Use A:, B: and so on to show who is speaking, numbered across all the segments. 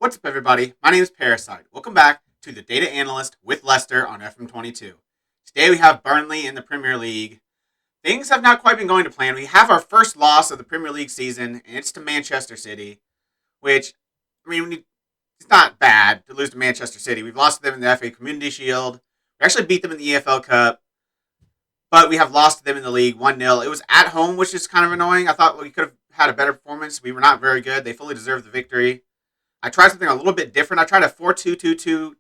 A: What's up, everybody? My name is Parasite. Welcome back to the Data Analyst with Leicester on FM22. Today we have Burnley in the Premier League. Things have not quite been going to plan. We have our first loss of the Premier League season, and it's to Manchester City, which, it's not bad to lose to Manchester City. We've lost to them in the FA Community Shield. We actually beat them in the EFL Cup, but we have lost to them in the league 1-0. It was at home, which is kind of annoying. I thought we could have had a better performance. We were not very good. They fully deserved the victory. I tried something a little bit different. I tried a 4-2-2-2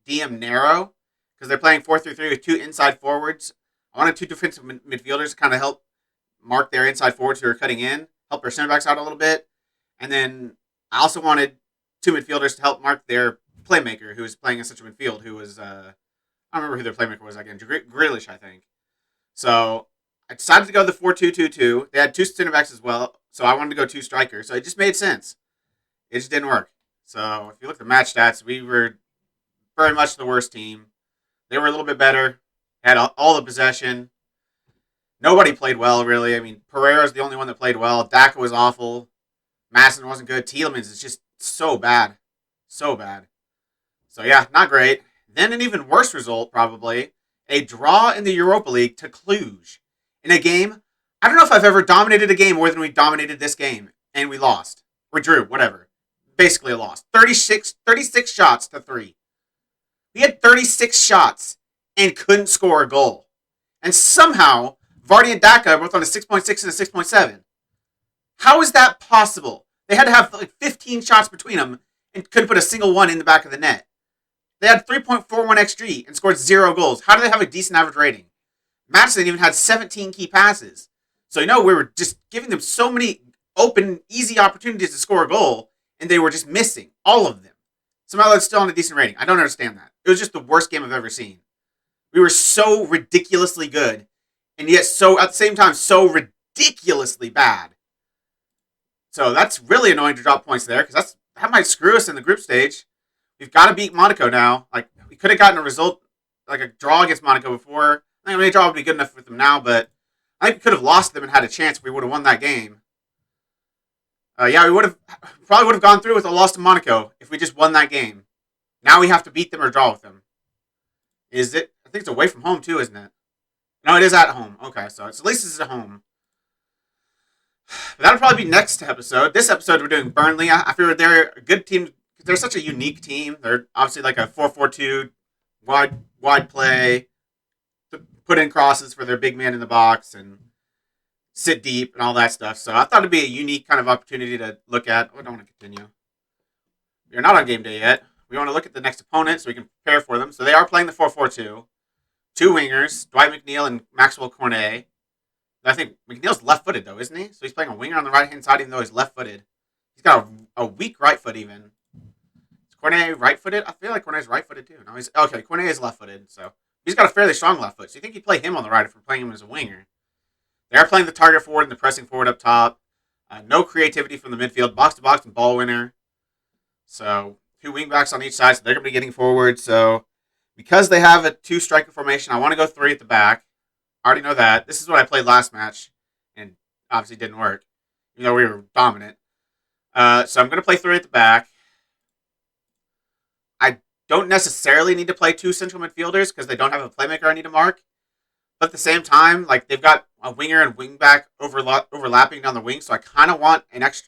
A: DM narrow because they're playing 4-3-3 with two inside forwards. I wanted two defensive midfielders to kind of help mark their inside forwards who are cutting in, help their center backs out a little bit. And then I also wanted two midfielders to help mark their playmaker who was playing in central midfield, who was, I don't remember who their playmaker was again, Grealish, I think. So I decided to go the 4-2-2-2. They had two center backs as well, so I wanted to go two strikers. So it just made sense. It just didn't work. So if you look at the match stats, we were very much the worst team. They were a little bit better, had all the possession. Nobody played well, really. I mean, Pereira's the only one that played well. Daka was awful. Madison wasn't good. Tielemans is just so bad. So bad. So yeah, not great. Then an even worse result, probably. A draw in the Europa League to Cluj. In a game, I don't know if I've ever dominated a game more than we dominated this game. And we lost. Or drew, whatever. Basically a loss. 36 shots to 3. We had 36 shots and couldn't score a goal. And somehow, Vardy and Daka are both on a 6.6 and a 6.7. How is that possible? They had to have like 15 shots between them and couldn't put a single one in the back of the net. They had 3.41 XG and scored 0 goals. How do they have a decent average rating? Madison even had 17 key passes. So, we were just giving them so many open, easy opportunities to score a goal, and they were just missing all of them. Somehow that's still on a decent rating. I don't understand that. It was just the worst game I've ever seen. We were so ridiculously good, and yet so at the same time so ridiculously bad. So that's really annoying to drop points there, because that might screw us in the group stage. We've got to beat Monaco now. Like, we could have gotten a result, like a draw against Monaco before. I think a draw would be good enough with them now, but I think we could have lost them and had a chance if we would have won that game. We probably would have gone through with a loss to Monaco if we just won that game. Now we have to beat them or draw with them. Is it? I think it's away from home too, isn't it? No, it is at home. Okay, so at least it's at home. But that'll probably be next episode. This episode we're doing Burnley. I feel they're a good team. They're such a unique team. They're obviously like a 4-4-2 wide play, to put in crosses for their big man in the box and sit deep and all that stuff. So I thought it'd be a unique kind of opportunity to look at. I don't want to continue. We're not on game day yet. We want to look at the next opponent so we can prepare for them. So they are playing the 4-4-2. Two wingers, Dwight McNeil and Maxwell Cornet. I think McNeil's left-footed, though, isn't he? So he's playing a winger on the right-hand side, even though he's left-footed. He's got a weak right foot, even. Is Cornet right-footed? I feel like Cornet's right-footed, too. No, Cornet is left-footed, so he's got a fairly strong left foot. So you think you'd play him on the right if we're playing him as a winger. They are playing the target forward and the pressing forward up top. No creativity from the midfield. Box-to-box and ball winner. So, two wingbacks on each side, so they're going to be getting forward. So, because they have a two-striker formation, I want to go 3 at the back. I already know that. This is what I played last match, and obviously didn't work, even though we were dominant. So, I'm going to play 3 at the back. I don't necessarily need to play 2 central midfielders because they don't have a playmaker I need to mark. But at the same time, like, they've got a winger and wingback overlapping down the wing, so I kind of want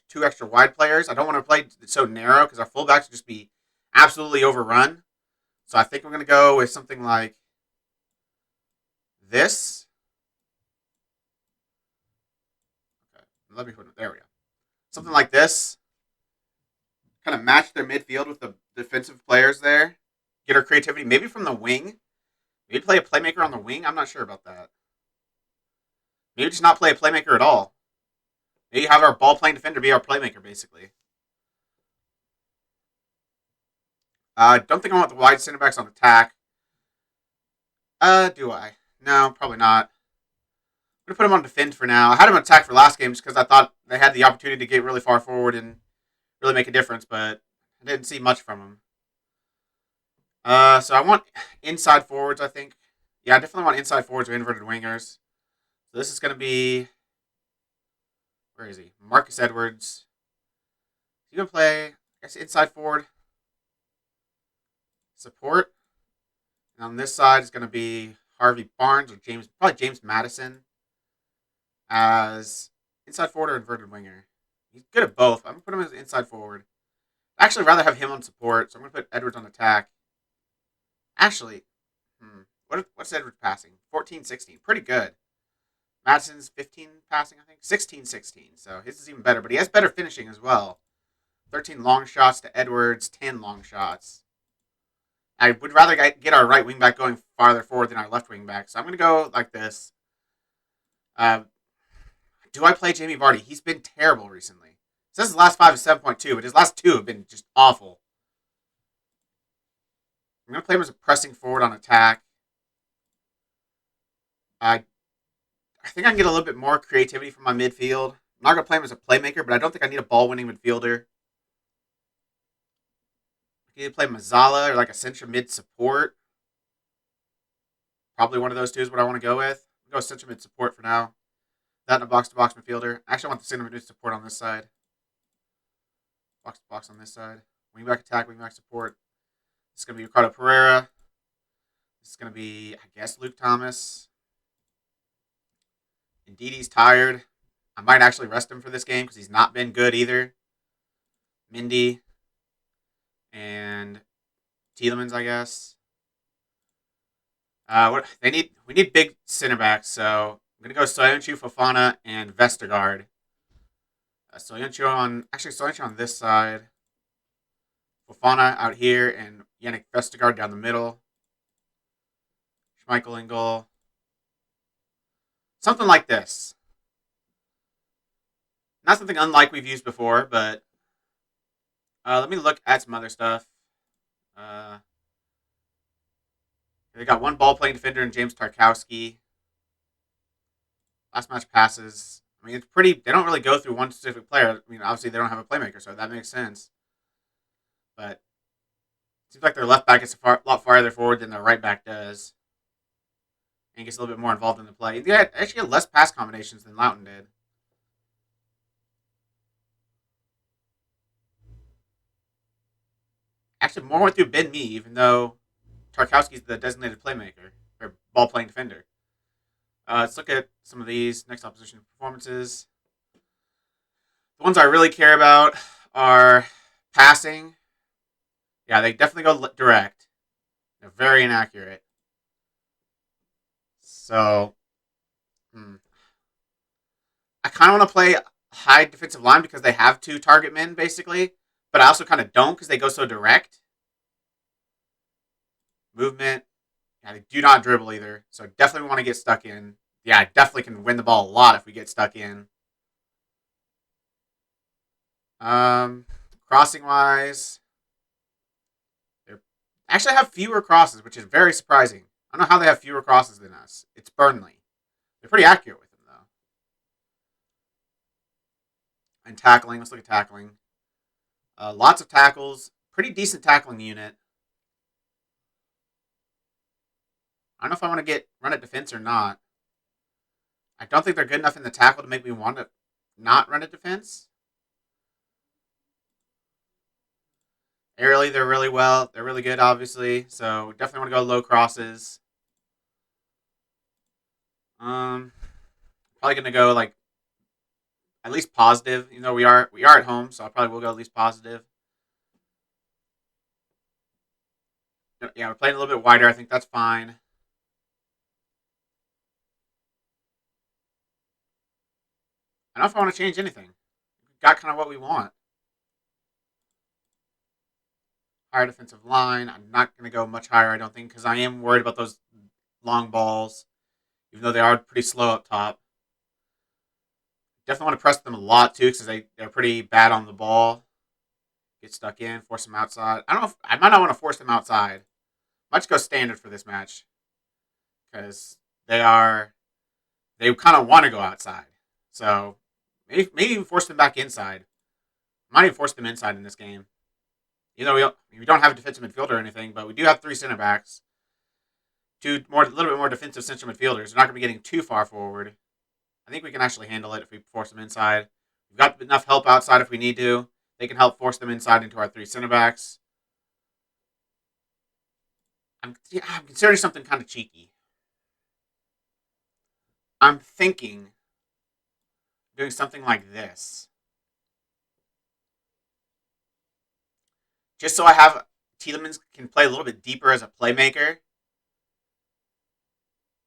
A: two extra wide players. I don't want to play so narrow because our fullbacks would just be absolutely overrun. So I think I'm going to go with something like this. Okay, there we go. Something like this. Kind of match their midfield with the defensive players there. Get our creativity, maybe from the wing. Maybe play a playmaker on the wing? I'm not sure about that. Maybe just not play a playmaker at all. Maybe have our ball-playing defender be our playmaker, basically. I don't think I want the wide center backs on attack. Do I? No, probably not. I'm going to put him on defend for now. I had him on attack for last game just because I thought they had the opportunity to get really far forward and really make a difference, but I didn't see much from him. So I want inside forwards, I think. Yeah, I definitely want inside forwards or inverted wingers. So this is going to be... Where is he? Marcus Edwards. He's going to play, I guess, inside forward. support. And on this side is going to be Harvey Barnes or probably James Madison as inside forward or inverted winger. He's good at both. I'm going to put him as inside forward. I'd actually rather have him on support, so I'm going to put Edwards on attack. Actually, what's Edwards passing? 14-16. Pretty good. Madison's 15 passing, I think. 16-16. So his is even better, but he has better finishing as well. 13 long shots to Edwards, 10 long shots. I would rather get our right wing back going farther forward than our left wing back. So I'm going to go like this. Do I play Jamie Vardy? He's been terrible recently. It says his last 5 is 7.2, but his last 2 have been just awful. I'm going to play him as a pressing forward on attack. I think I can get a little bit more creativity from my midfield. I'm not going to play him as a playmaker, but I don't think I need a ball-winning midfielder. I can either play Mazzala or like a central mid support. Probably one of those two is what I want to go with. I'll go central mid support for now. That and a box-to-box midfielder. Actually, I want the central mid support on this side. Box-to-box on this side. Wing-back attack, wing-back support. This is going to be Ricardo Pereira. This is going to be, I guess, Luke Thomas. Indeed, he's tired. I might actually rest him for this game because he's not been good either. Mindy and Tielemans, I guess. We need big center backs, so I'm gonna go Soyuncu, Fofana, and Vestergaard. Soyuncu on this side. Fofana out here, and Yannick Vestergaard down the middle. Schmeichel in goal. Something like this. Not something unlike we've used before, but let me look at some other stuff. They got one ball-playing defender in James Tarkowski. Last match passes. I mean, it's pretty. They don't really go through one specific player. I mean, obviously they don't have a playmaker, so that makes sense. But it seems like their left back is a lot farther forward than their right back does, and gets a little bit more involved in the play. They actually had less pass combinations than Loughton did. Actually, more went through Ben Mee, even though Tarkowski's the designated playmaker or ball-playing defender. Let's look at some of these next opposition performances. The ones I really care about are passing. Yeah, they definitely go direct. They're very inaccurate. So, I kind of want to play high defensive line because they have 2 target men, basically. But I also kind of don't because they go so direct. Movement. Yeah, they do not dribble either. So definitely want to get stuck in. Yeah, I definitely can win the ball a lot if we get stuck in. Crossing wise, they actually have fewer crosses, which is very surprising. I don't know how they have fewer crosses than us. It's Burnley. They're pretty accurate with them though. And tackling, let's look at tackling. Lots of tackles, pretty decent tackling unit. I don't know if I want to run at defense or not. I don't think they're good enough in the tackle to make me want to not run at defense. Aerially, they're really well. They're really good, obviously. So definitely want to go low crosses. Probably gonna go like at least positive. You know, we are at home, so I probably will go at least positive. Yeah, we're playing a little bit wider. I think that's fine. I don't know if I want to change anything. We've got kind of what we want. Higher defensive line. I'm not going to go much higher, I don't think, because I am worried about those long balls, even though they are pretty slow up top. Definitely want to press them a lot, too, because they're pretty bad on the ball. Get stuck in, force them outside. I might not want to force them outside. Might just go standard for this match, because they kind of want to go outside. So maybe even force them back inside. Might even force them inside in this game. You know, we don't have a defensive midfielder or anything, but we do have 3 center backs. A little bit more defensive central midfielders. They're not going to be getting too far forward. I think we can actually handle it if we force them inside. We've got enough help outside if we need to. They can help force them inside into our 3 center backs. I'm considering something kind of cheeky. I'm thinking doing something like this. Just so I have Tielemans can play a little bit deeper as a playmaker.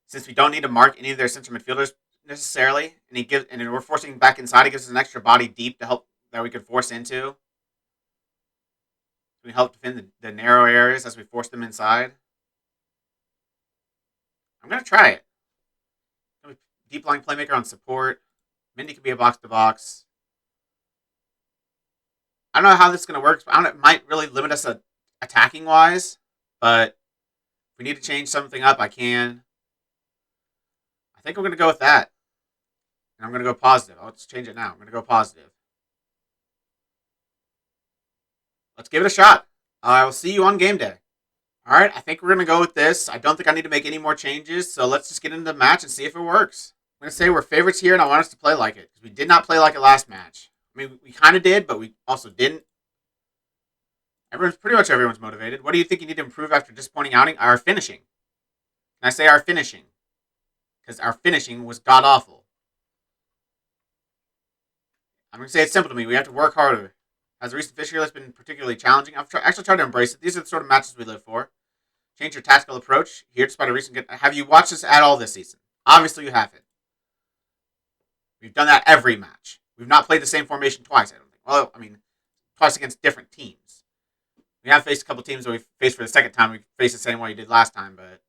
A: Since we don't need to mark any of their central midfielders necessarily, and we're forcing him back inside, it gives us an extra body deep to help that we could force into. We help defend the narrow areas as we force them inside. I'm gonna try it. Deep line playmaker on support. Mindy could be a box to box. I don't know how this is gonna work. It might really limit us attacking wise, but if we need to change something up, I can. I think we're gonna go with that. And I'm gonna go positive. Let's change it now. I'm gonna go positive. Let's give it a shot. I will see you on game day. All right, I think we're going to go with this. I don't think I need to make any more changes, so let's just get into the match and see if it works. I'm going to say we're favorites here, and I want us to play like it, because we did not play like it last match. I mean, we kind of did, but we also didn't. Pretty much everyone's motivated. What do you think you need to improve after disappointing outing? Our finishing. Can I say our finishing? Because our finishing was god-awful. I'm going to say it's simple to me. We have to work harder. Has the recent fixture list been particularly challenging? I've actually tried to embrace it. These are the sort of matches we live for. Change your tactical approach. Here, despite a recent... Have you watched us at all this season? Obviously, you haven't. We've done that every match. We've not played the same formation twice, I don't think. Well, I mean, twice against different teams. We have faced a couple teams that we faced for the second time. We faced the same way we did last time, but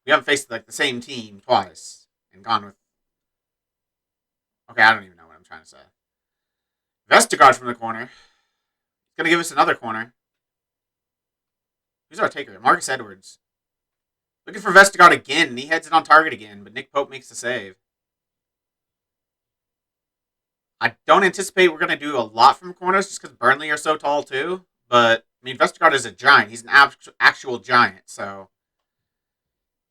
A: we haven't faced the same team twice and gone with... Okay, I don't even know what I'm trying to say. Vestergaard from the corner. He's going to give us another corner. Who's our taker? Marcus Edwards. Looking for Vestergaard again, and he heads it on target again, but Nick Pope makes the save. I don't anticipate we're going to do a lot from corners just because Burnley are so tall too, but I mean, Vestergaard is a giant. He's an actual giant, so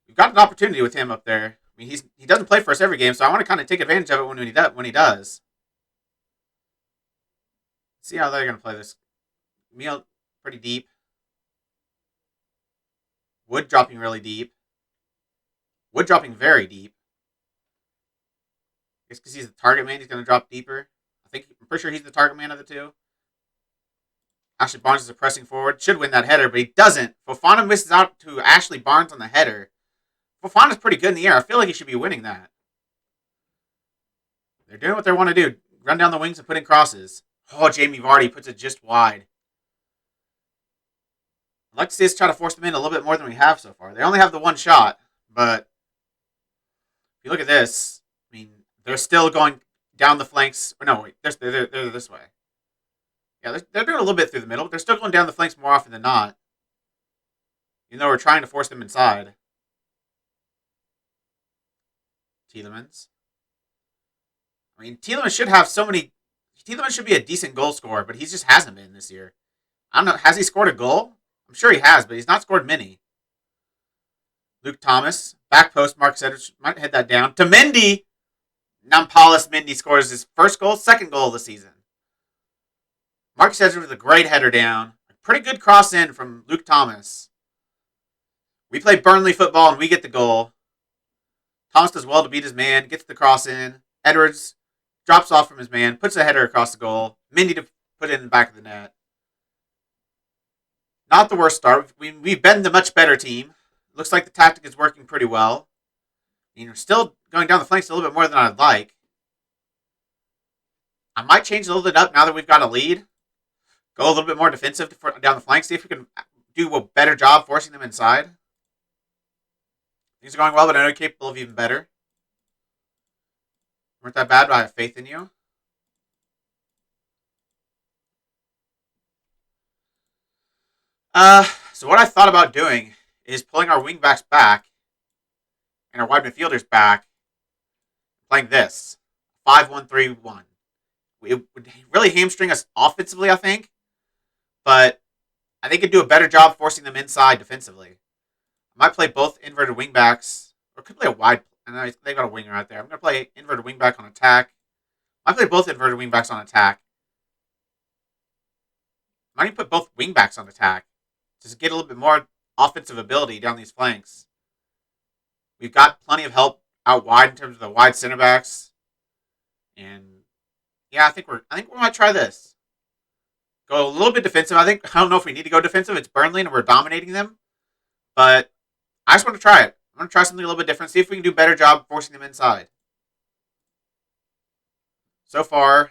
A: we've got an opportunity with him up there. I mean, he doesn't play for us every game, so I want to kind of take advantage of it when he does. See how they're going to play this. Meal pretty deep. Wood dropping really deep. Wood dropping very deep. I guess because he's the target man, he's going to drop deeper. I'm pretty sure he's the target man of the two. Ashley Barnes is pressing forward. Should win that header, but he doesn't. Fofana misses out to Ashley Barnes on the header. Fofana's pretty good in the air. I feel like he should be winning that. They're doing what they want to do. Run down the wings and put in crosses. Oh, Jamie Vardy puts it just wide. I'd like to see us try to force them in a little bit more than we have so far. They only have the one shot, but if you look at this, I mean, they're still going down the flanks. No, wait, they're this way. Yeah, they're doing a little bit through the middle, but they're still going down the flanks more often than not. Even though we're trying to force them inside. Tielemans. I mean, Tielemans should be a decent goal scorer, but he just hasn't been this year. I don't know. Has he scored a goal? I'm sure he has, but he's not scored many. Luke Thomas. Back post. Marcus Edwards might head that down. To Mendy. Nampalys Mendy scores his first goal, second goal of the season. Marcus Edwards with a great header down. A pretty good cross in from Luke Thomas. We play Burnley football and we get the goal. Thomas does well to beat his man. Gets the cross in. Edwards drops off from his man. Puts a header across the goal. Mendy to put it in the back of the net. Not the worst start. We've been the much better team. Looks like the tactic is working pretty well. We're still going down the flanks a little bit more than I'd like. I might change a little bit up now that we've got a lead. Go a little bit more defensive down the flanks. See if we can do a better job forcing them inside. Things are going well, but I know you're capable of even better. Weren't that bad, but I have faith in you. So what I thought about doing is pulling our wingbacks back and our wide midfielders back, playing this 5-1-3-1. It would really hamstring us offensively, I think, but I think it'd do a better job forcing them inside defensively. I might play both inverted wingbacks, or could play a wide. I know they got a winger right there. I'm gonna play inverted wingback on attack. I might play both inverted wingbacks on attack. I might even put both wingbacks on attack. Just get a little bit more offensive ability down these flanks. We've got plenty of help out wide in terms of the wide center backs. And yeah, I think we might try this. Go a little bit defensive. I don't know if we need to go defensive. It's Burnley and we're dominating them. But I just want to try it. I'm going to try something a little bit different. See if we can do a better job forcing them inside. So far,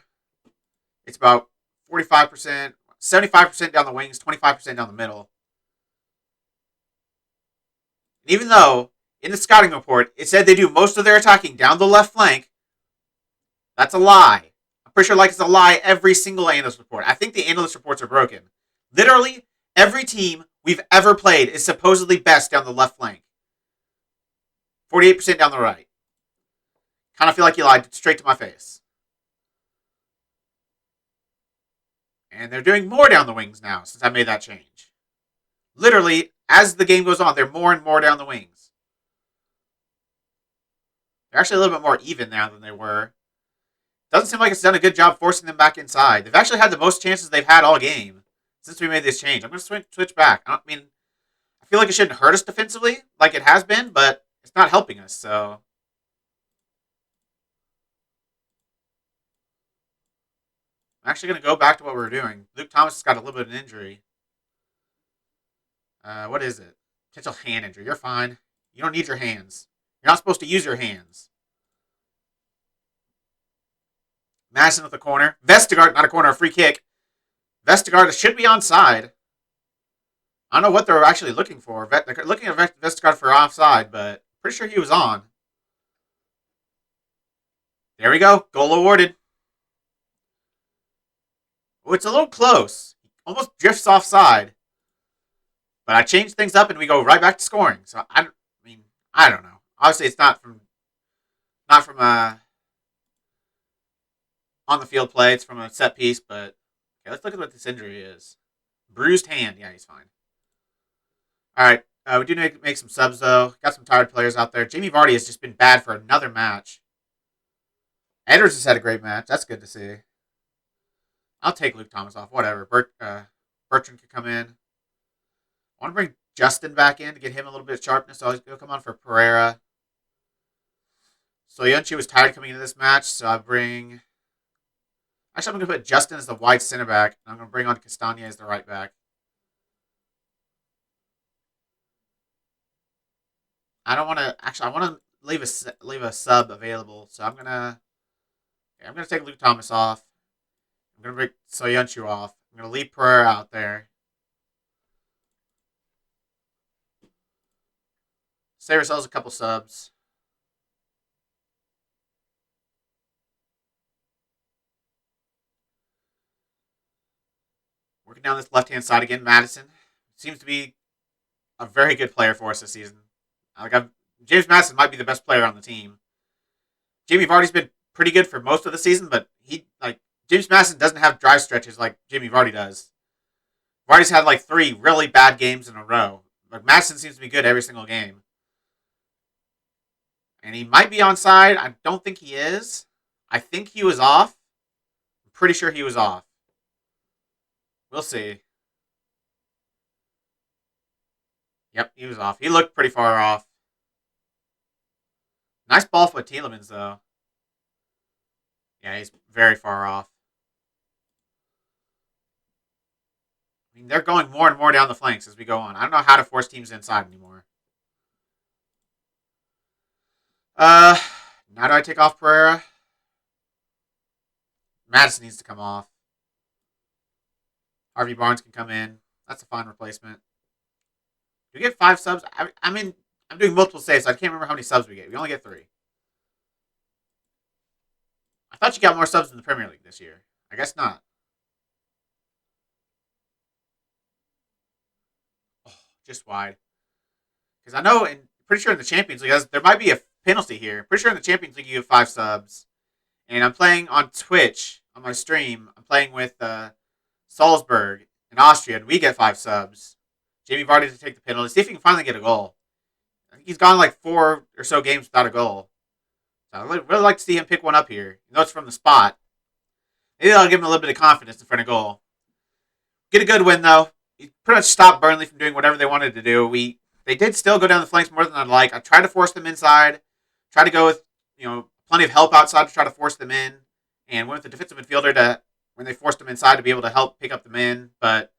A: it's about 45%, 75% down the wings, 25% down the middle. And even though in the scouting report it said they do most of their attacking down the left flank, that's a lie. I'm pretty sure it's a lie every single analyst report. I think the analyst reports are broken. Literally, every team we've ever played is supposedly best down the left flank. 48% down the right. Kind of feel like you lied straight to my face. And they're doing more down the wings now since I made that change. Literally, as the game goes on, they're more and more down the wings. They're actually a little bit more even now than they were. Doesn't seem like it's done a good job forcing them back inside. They've actually had the most chances they've had all game since we made this change. I'm going to switch back. I feel like it shouldn't hurt us defensively like it has been, but it's not helping us, so... I'm actually going to go back to what we were doing. Luke Thomas has got a little bit of an injury. What is it? Potential hand injury. You're fine. You don't need your hands. You're not supposed to use your hands. Madison with the corner. Vestergaard, not a corner, a free kick. Vestergaard should be onside. I don't know what they're actually looking for. They're looking at Vestergaard for offside, but pretty sure he was on. There we go. Goal awarded. Oh, it's a little close. He almost drifts offside. But I changed things up and we go right back to scoring. So I don't know. Obviously, it's not from on the field play. It's from a set piece. But okay, let's look at what this injury is. Bruised hand. Yeah, he's fine. All right. We do need to make some subs though. Got some tired players out there. Jamie Vardy has just been bad for another match. Edwards has had a great match. That's good to see. I'll take Luke Thomas off. Whatever. Bertrand could come in. I want to bring Justin back in to get him a little bit of sharpness. So he'll come on for Pereira. So Yunchi was tired coming into this match. So I'm going to put Justin as the wide center back. And I'm going to bring on Castagna as the right back. I want to leave a sub available. So I'm going to take Luke Thomas off. I'm going to bring Soyuncu off. I'm going to leave Pereira out there. Save ourselves a couple subs. Working down this left-hand side again. Madison seems to be a very good player for us this season. James Madison might be the best player on the team. Jamie Vardy's been pretty good for most of the season, but James Madison doesn't have drive stretches like Jamie Vardy does. Vardy's had 3 really bad games in a row. But Madison seems to be good every single game. And he might be onside. I don't think he is. I think he was off. I'm pretty sure he was off. We'll see. Yep, he was off. He looked pretty far off. Nice ball for Tielemans, though. Yeah, he's very far off. They're going more and more down the flanks as we go on. I don't know how to force teams inside anymore. Now do I take off Pereira? Madison needs to come off. Harvey Barnes can come in. That's a fine replacement. Do we get 5 subs? I'm doing multiple saves, so I can't remember how many subs we get. We only get 3. I thought you got more subs in the Premier League this year. I guess not. Oh, just wide. Because I know, pretty sure in the Champions League, there might be a penalty here. Pretty sure in the Champions League you have 5 subs. And I'm playing on Twitch, on my stream. I'm playing with Salzburg in Austria, and we get 5 subs. Jamie Vardy to take the penalty. See if he can finally get a goal. I think he's gone 4 or so games without a goal. So I'd really like to see him pick one up here. You know it's from the spot. Maybe that'll give him a little bit of confidence in front of goal. Get a good win, though. he pretty much stopped Burnley from doing whatever they wanted to do. They did still go down the flanks more than I'd like. I tried to force them inside, tried to go with plenty of help outside to try to force them in, and went with the defensive midfielder to when they forced them inside to be able to help pick up the men. But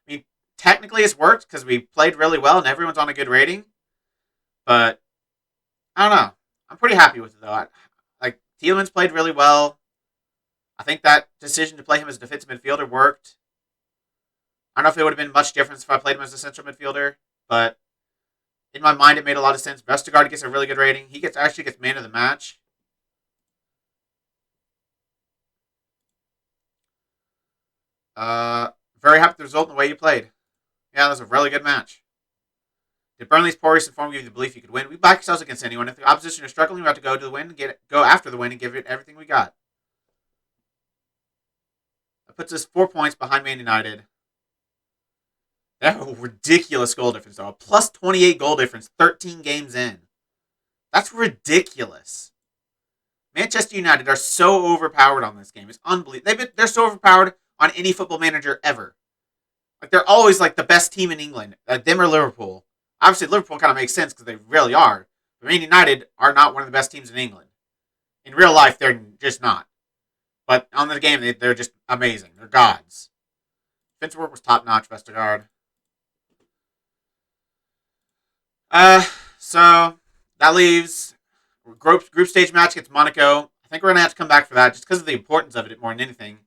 A: I mean, technically it's worked because we played really well and everyone's on a good rating. But I don't know. I'm pretty happy with it though. Like Tielemans played really well. I think that decision to play him as a defensive midfielder worked. I don't know if it would have been much difference if I played him as a central midfielder, but in my mind it made a lot of sense. Vestergaard gets a really good rating. He actually gets man of the match. Very happy with the result and the way you played. Yeah, that was a really good match. Did Burnley's poor recent form give you the belief you could win? We back ourselves against anyone. If the opposition is struggling, we have to go to the win, go after the win, and give it everything we got. That puts us 4 points behind Man United. They have a ridiculous goal difference, though. A plus 28 goal difference, 13 games in. That's ridiculous. Manchester United are so overpowered on this game. It's unbelievable. They're so overpowered on any football manager ever. Like they're always like the best team in England. Them or Liverpool. Obviously, Liverpool kind of makes sense because they really are. But Man United are not one of the best teams in England. In real life, they're just not. But on the game, they're just amazing. They're gods. Defensive work was top notch. Vestergaard. So that leaves group stage match against Monaco. I think we're gonna have to come back for that just because of the importance of it more than anything.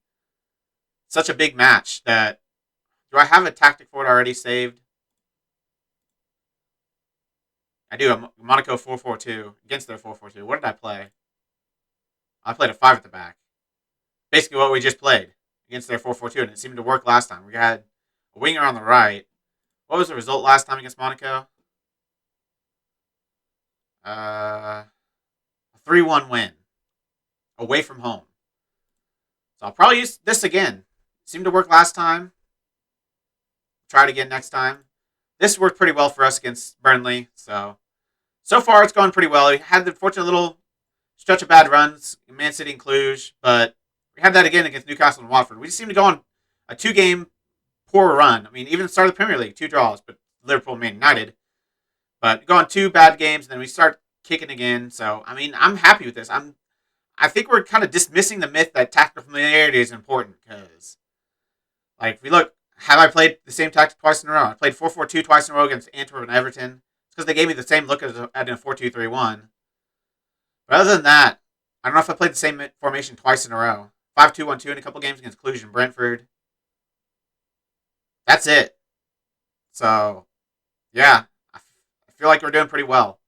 A: Such a big match that. Do I have a tactic for it already saved? I do. A Monaco 4-4-2 against their 4-4-2. What did I play? I played a 5 at the back. Basically what we just played against their 4-4-2, and it seemed to work last time. We had a winger on the right. What was the result last time against Monaco? A 3-1 win. Away from home. So I'll probably use this again. It seemed to work last time. Try it again next time. This worked pretty well for us against Burnley. So far it's going pretty well. We had the fortunate little stretch of bad runs in Man City and Cluj, but we had that again against Newcastle and Watford. We just seem to go on a 2-game poor run. I mean, even the start of the Premier League, 2 draws, but Liverpool and Man United. But go on 2 bad games, and then we start kicking again. So, I mean, I'm happy with this. I think we're kind of dismissing the myth that tactical familiarity is important because, like, if we look, have I played the same tactic twice in a row? I played 4-4-2 twice in a row against Antwerp and Everton. It's because they gave me the same look as in a 4-2-3-1. But other than that, I don't know if I played the same formation twice in a row. 5-2-1-2 in a couple games against Cluj and Brentford. That's it. So, yeah, I feel like we're doing pretty well.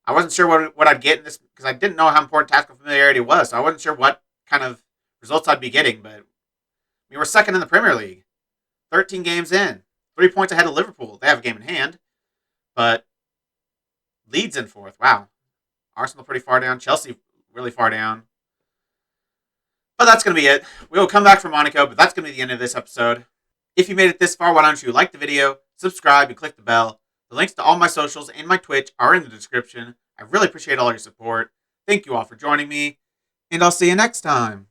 A: I wasn't sure what I'd get in this because I didn't know how important tactical familiarity was. So I wasn't sure what kind of results I'd be getting. But we were second in the Premier League. 13 games in. 3 points ahead of Liverpool. They have a game in hand. But Leeds in 4th. Wow. Arsenal pretty far down. Chelsea really far down. But that's going to be it. We will come back from Monaco, but that's going to be the end of this episode. If you made it this far, why don't you like the video, subscribe, and click the bell. The links to all my socials and my Twitch are in the description. I really appreciate all your support. Thank you all for joining me, and I'll see you next time.